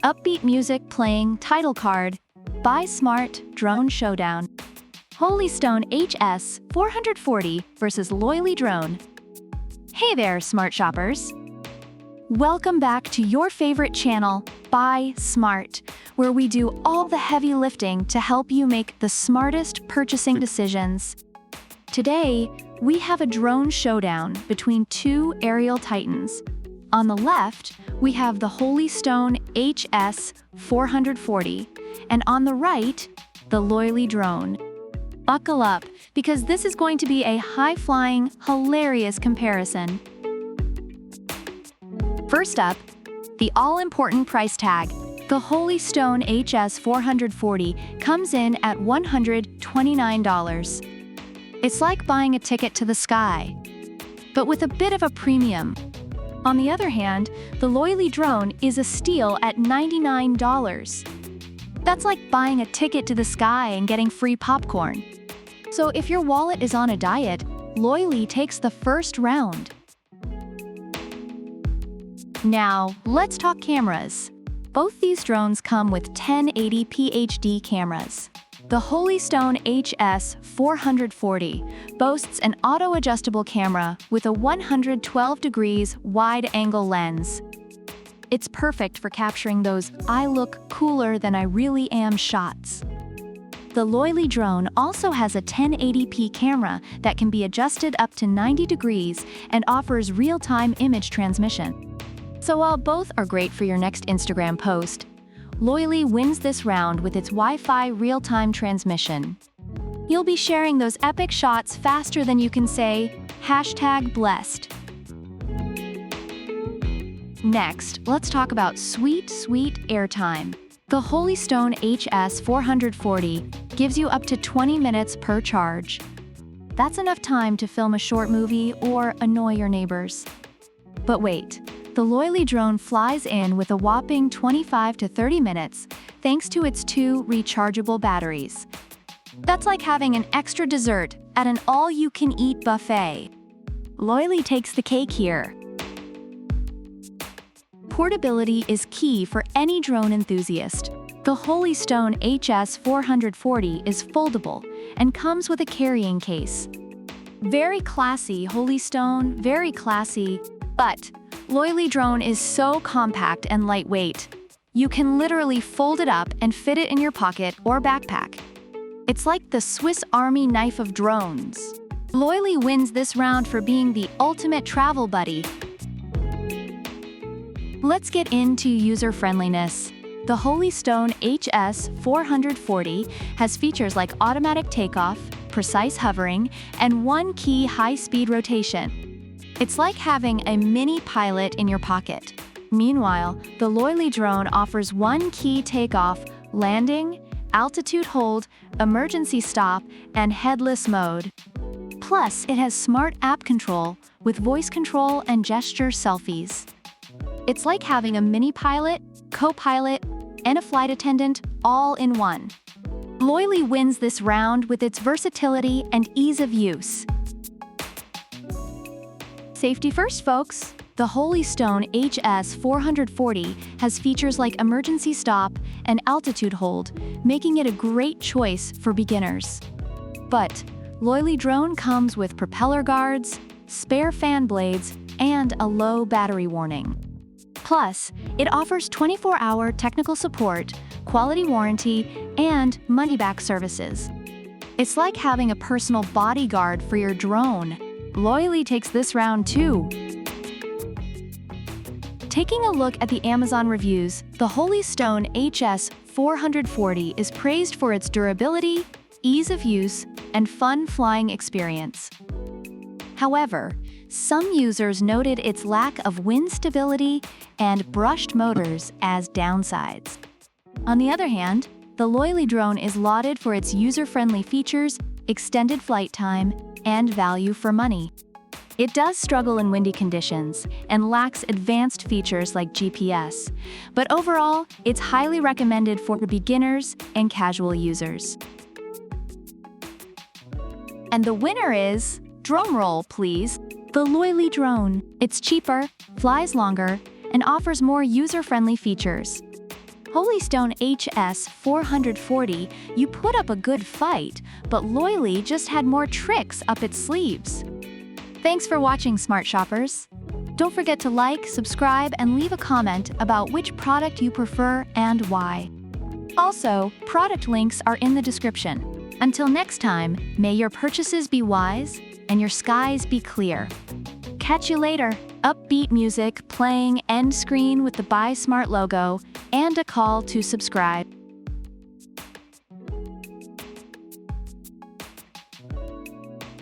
Upbeat music playing, title card. Buy Smart, Drone Showdown. Holystone HS440 versus Loyly Drone. Hey there, smart shoppers. Welcome back to your favorite channel, Buy Smart, where we do all the heavy lifting to help you make the smartest purchasing decisions. Today, we have a drone showdown between two aerial titans. On the left, we have the Holystone HS440, and on the right, the Loyly Drone. Buckle up, because this is going to be a high-flying, hilarious comparison. First up, the all-important price tag. The Holystone HS440 comes in at $129. It's like buying a ticket to the sky, but with a bit of a premium. On the other hand, the Loyly Drone is a steal at $99. That's like buying a ticket to the sky and getting free popcorn. So if your wallet is on a diet, Loyly takes the first round. Now, let's talk cameras. Both these drones come with 1080p HD cameras. The Holystone HS440 boasts an auto-adjustable camera with a 112 degrees wide-angle lens. It's perfect for capturing those "I look cooler than I really am" shots. The Loyly Drone also has a 1080p camera that can be adjusted up to 90 degrees and offers real-time image transmission. So while both are great for your next Instagram post, Loyly wins this round with its Wi-Fi real-time transmission. You'll be sharing those epic shots faster than you can say, #blessed. Next, let's talk about sweet airtime. The Holystone HS440 gives you up to 20 minutes per charge. That's enough time to film a short movie or annoy your neighbors. But wait. The Loyly Drone flies in with a whopping 25 to 30 minutes, thanks to its two rechargeable batteries. That's like having an extra dessert at an all-you-can-eat buffet. Loyly takes the cake here. Portability is key for any drone enthusiast. The Holystone HS440 is foldable and comes with a carrying case. Very classy, Holystone, very classy, but Loyly Drone is so compact and lightweight. You can literally fold it up and fit it in your pocket or backpack. It's like the Swiss Army knife of drones. Loyly wins this round for being the ultimate travel buddy. Let's get into user-friendliness. The Holystone HS440 has features like automatic takeoff, precise hovering, and one-key high-speed rotation. It's like having a mini pilot in your pocket. Meanwhile, the Loyly Drone offers one-key takeoff, landing, altitude hold, emergency stop, and headless mode. Plus, it has smart app control with voice control and gesture selfies. It's like having a mini pilot, co-pilot, and a flight attendant all in one. Loyly wins this round with its versatility and ease of use. Safety first, folks. The Holystone HS440 has features like emergency stop and altitude hold, making it a great choice for beginners. But Loyly Drone comes with propeller guards, spare fan blades, and a low battery warning. Plus, it offers 24-hour technical support, quality warranty, and money-back services. It's like having a personal bodyguard for your drone. Loyly takes this round too. Taking a look at the Amazon reviews, the Holystone HS440 is praised for its durability, ease of use, and fun flying experience. However, some users noted its lack of wind stability and brushed motors as downsides. On the other hand, the Loyly Drone is lauded for its user-friendly features, extended flight time, and value for money. It does struggle in windy conditions and lacks advanced features like GPS, but overall, it's highly recommended for beginners and casual users. And the winner is, drumroll please, the Loyly Drone. It's cheaper, flies longer, and offers more user-friendly features. Holystone HS440, you put up a good fight, but Loyally just had more tricks up its sleeves. Thanks for watching, smart shoppers. Don't forget to like, subscribe, and leave a comment about which product you prefer and why. Also, product links are in the description. Until next time, may your purchases be wise and your skies be clear. Catch you later. Upbeat music playing end screen with the Buy Smart logo and a call to subscribe.